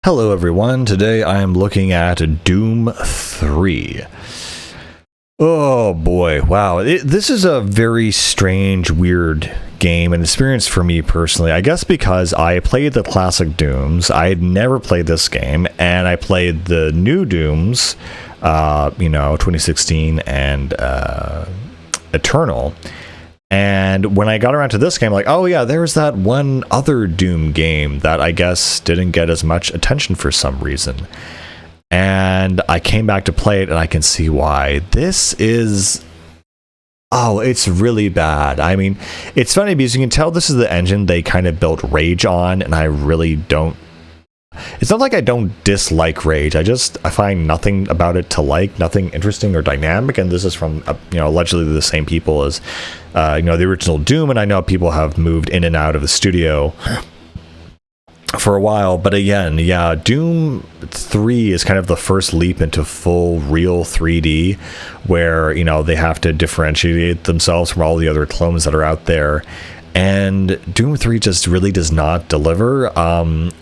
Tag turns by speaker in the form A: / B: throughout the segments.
A: Hello everyone, today I am looking at Doom 3. Oh boy, wow. This is a very strange, weird game and experience for me personally. I guess because I played the classic Dooms, I had never played this game, and I played the new Dooms, 2016 and Eternal. And when I got around to this game, like, oh yeah, there's that one other Doom game that I guess didn't get as much attention for some reason. And I came back to play it, and I can see why. This is... oh, it's really bad. I mean, it's funny because you can tell this is the engine they kind of built Rage on, and I really don't... it's not like I don't dislike Rage. I find nothing about it to like, nothing interesting or dynamic, and this is from, allegedly the same people as, the original Doom, and I know people have moved in and out of the studio for a while, but again, yeah, Doom 3 is kind of the first leap into full real 3D, where, they have to differentiate themselves from all the other clones that are out there. And Doom 3 just really does not deliver.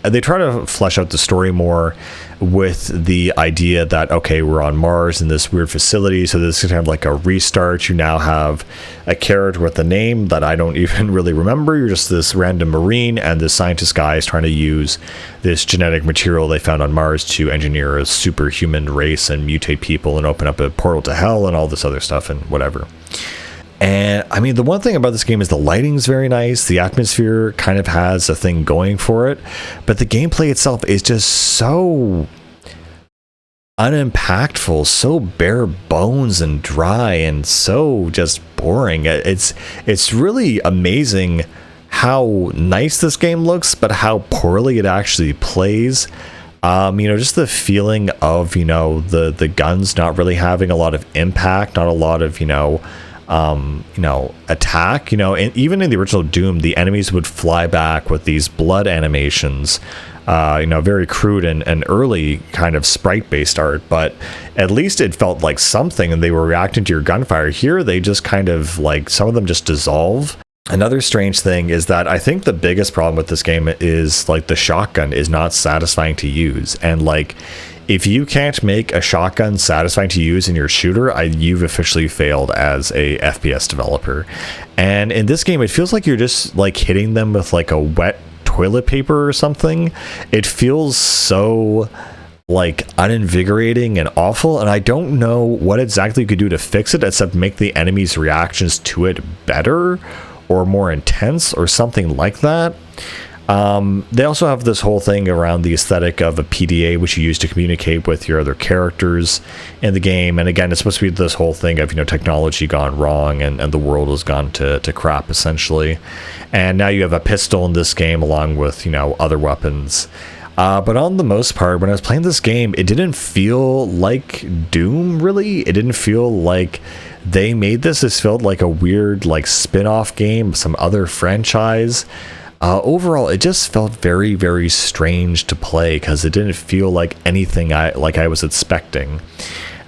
A: They try to flesh out the story more with the idea that, okay, we're on Mars in this weird facility, so this is kind of like a restart. You now have a character with a name that I don't even really remember. You're just this random Marine, and this scientist guy is trying to use this genetic material they found on Mars to engineer a superhuman race and mutate people and open up a portal to hell and all this other stuff and whatever. And I mean, the one thing about this game is the lighting's very nice. The atmosphere kind of has a thing going for it, but the gameplay itself is just so unimpactful, so bare bones and dry, and so just boring. It's really amazing how nice this game looks, but how poorly it actually plays. Just the feeling of, the guns not really having a lot of impact, not a lot of, attack, and even in the original Doom, the enemies would fly back with these blood animations, very crude and early kind of sprite-based art, but at least it felt like something, and they were reacting to your gunfire. Here, they just kind of, like, some of them just dissolve. Another strange thing is that I think the biggest problem with this game is, like, the shotgun is not satisfying to use, and, like, if you can't make a shotgun satisfying to use in your shooter, you've officially failed as a FPS developer. And in this game, it feels like you're just like hitting them with like a wet toilet paper or something. It feels so like uninvigorating and awful, and I don't know what exactly you could do to fix it except make the enemies' reactions to it better or more intense or something like that. They also have this whole thing around the aesthetic of a PDA, which you use to communicate with your other characters in the game. And again, it's supposed to be this whole thing of, technology gone wrong and the world has gone to crap, essentially. And now you have a pistol in this game along with, other weapons. But on the most part, when I was playing this game, it didn't feel like Doom, really. It didn't feel like they made this. This felt like a weird, like, spin-off game, some other franchise. Overall, it just felt very, very strange to play because it didn't feel like anything I was expecting.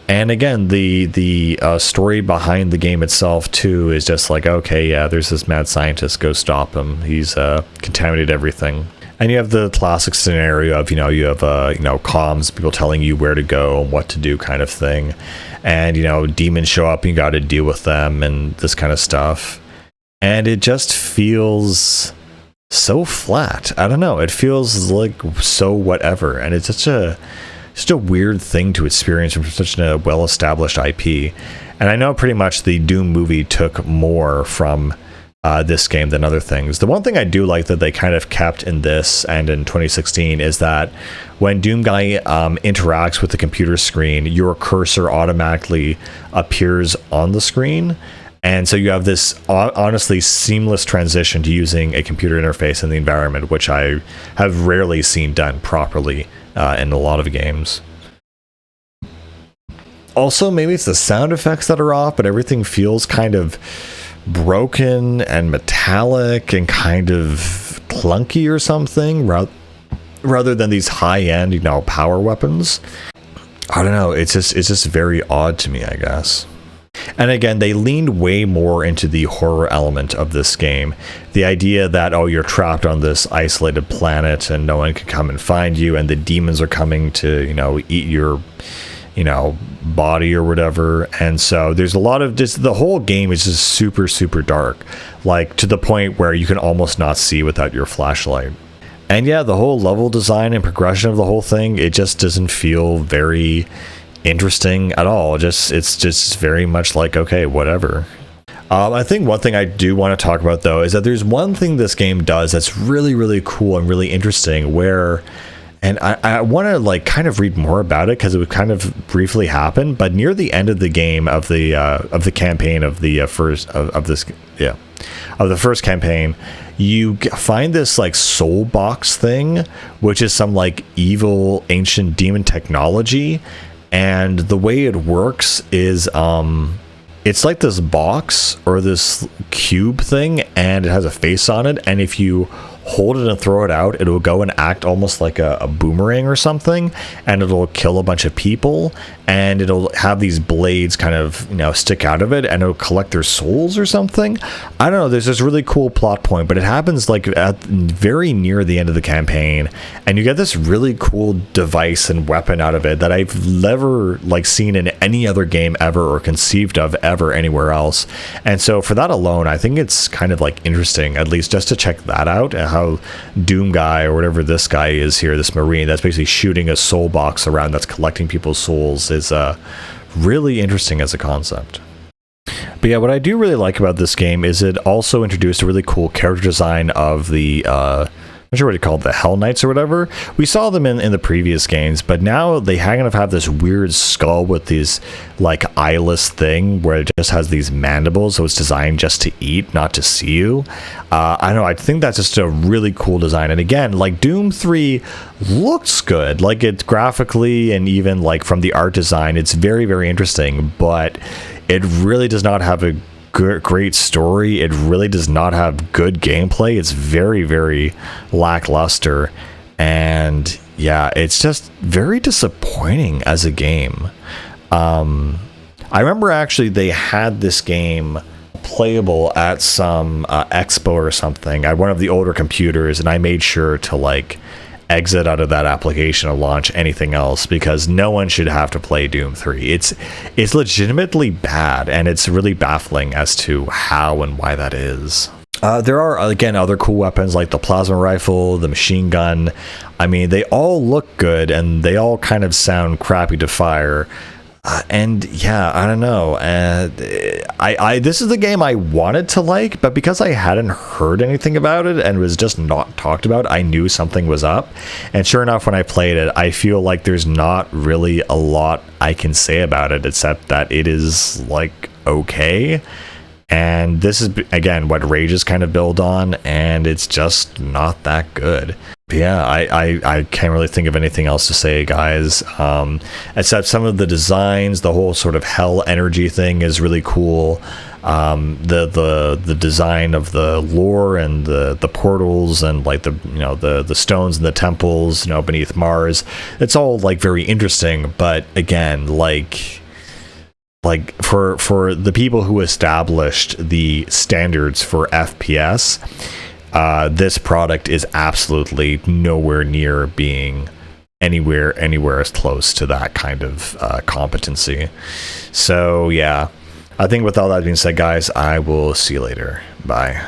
A: And again, the story behind the game itself too is just like, okay, yeah, there's this mad scientist, go stop him. He's contaminated everything. And you have the classic scenario of, you have comms, people telling you where to go and what to do, kind of thing. And demons show up and you got to deal with them and this kind of stuff. And it just feels so flat. I don't know. It feels like so whatever, and it's such a weird thing to experience from such a well-established IP. And I know pretty much the Doom movie took more from this game than other things. The one thing I do like that they kind of kept in this and in 2016 is that when Doom Guy interacts with the computer screen, your cursor automatically appears on the screen. And so you have this honestly seamless transition to using a computer interface in the environment, which I have rarely seen done properly in a lot of games. Also, maybe it's the sound effects that are off, but everything feels kind of broken and metallic and kind of clunky or something, rather than these high-end, power weapons. I don't know. It's just very odd to me, I guess. And again, they leaned way more into the horror element of this game. The idea that, oh, you're trapped on this isolated planet and no one can come and find you, and the demons are coming to, eat your, body or whatever. And so there's a lot of just, the whole game is just super, super dark, like to the point where you can almost not see without your flashlight. And yeah, the whole level design and progression of the whole thing, it just doesn't feel very interesting at all. It's just very much like, okay, whatever. I think one thing I do want to talk about though is that there's one thing this game does that's really, really cool and really interesting, where, and I want to like kind of read more about it because it would kind of briefly happen, but near the end of the game of the campaign of the first campaign, you find this like soul box thing, which is some like evil ancient demon technology. And the way it works is it's like this box or this cube thing, and it has a face on it, and if you hold it and throw it out, it'll go and act almost like a boomerang or something, and it'll kill a bunch of people, and it'll have these blades kind of stick out of it, and it'll collect their souls or something. I don't know, there's this really cool plot point, but it happens like at very near the end of the campaign, and you get this really cool device and weapon out of it that I've never like seen in any other game ever, or conceived of ever anywhere else. And so for that alone, I think it's kind of like interesting, at least just to check that out, and how Doom Guy, or whatever this guy is here, this Marine that's basically shooting a soul box around that's collecting people's souls, is really interesting as a concept. But yeah, what I do really like about this game is it also introduced a really cool character design of the I'm not sure what you call it, the Hell Knights or whatever. We saw them in the previous games, but now they kind of have this weird skull with these like eyeless thing where it just has these mandibles, so it's designed just to eat, not to see you. I don't know, I think that's just a really cool design. And again, like Doom 3 looks good, like it graphically and even like from the art design, it's very, very interesting, but it really does not have a great story. It really does not have good gameplay. It's very, very lackluster, and yeah, it's just very disappointing as a game. I remember actually they had this game playable at some expo or something at one of the older computers, and I made sure to like exit out of that application and launch anything else, because no one should have to play Doom 3. It's legitimately bad, and it's really baffling as to how and why that is. There are, again, other cool weapons like the plasma rifle, the machine gun. I mean, they all look good, and they all kind of sound crappy to fire. And yeah, I don't know. This is the game I wanted to like, but because I hadn't heard anything about it and was just not talked about, I knew something was up. And sure enough, when I played it, I feel like there's not really a lot I can say about it, except that it is like okay. And this is, again, what Rages kind of build on, and it's just not that good. But yeah, I can't really think of anything else to say, guys, except some of the designs. The whole sort of hell energy thing is really cool. The design of the lore and the portals and like the stones and the temples beneath Mars, it's all like very interesting. But again, like for the people who established the standards for FPS, this product is absolutely nowhere near being anywhere as close to that kind of competency. So yeah, I think with all that being said, guys, I will see you later. Bye.